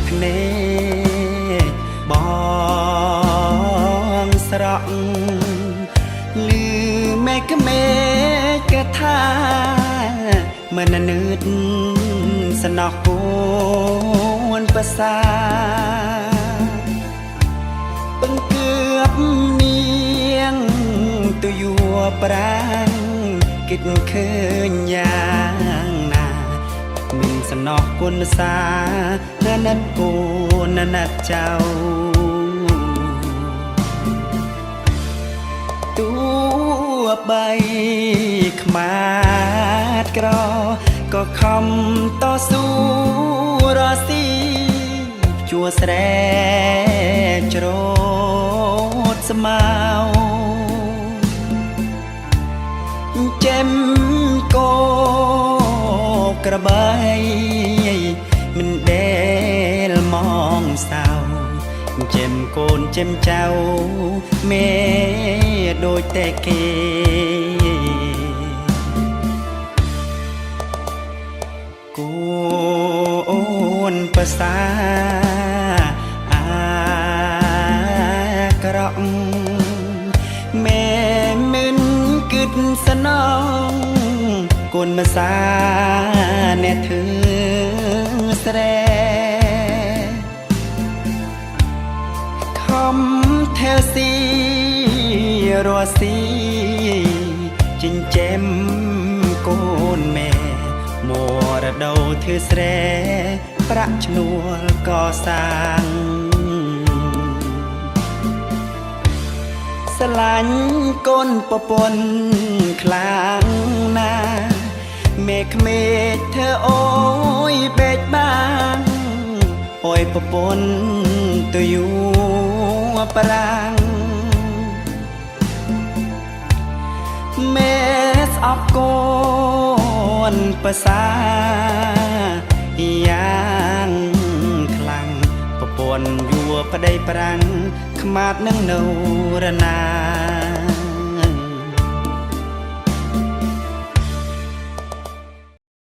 ភ្នែកបងស្រក់លឺមេកមេកថាមិននឿតស្នោះគួនប្រសាពឹងគឿបនាងទៅយួរប្រាំងគិតឃើញយ៉ាងណាមានសំណោះគុណសាណាត់គូនណាត់ចៅទូបីខ្មាតក្រក៏ខំតស៊ូរស៊ីជួស្រែច្រូតស្មៅចេមគោក្របីមិនដែលមងសៅចេមកូនចេមចៅមេដូចតែគេកូនប្រសាអាក្រក់មេមិនគិតស្នងកូនម្សាអ្នកធ្វើស្រែខំថែស៊ីរស់ស៊ីចិញ្ចឹមកូនមេមរដូវធ្វើស្រែប្រាក់ឈ្នួលកសាងស្រឡាញ់កូនប្រពន្ធខ្លាំងណាស់មេក្មេកធ្វើអូយបេកបាំងអូយប្រពន្ធទៅយួរប្រាំងមេស្អប់កូនប្រសាយ៉ាងខ្លាំងប្រពន្ធយួរប្តីប្រាំងខ្មាតនឹងនៅរណា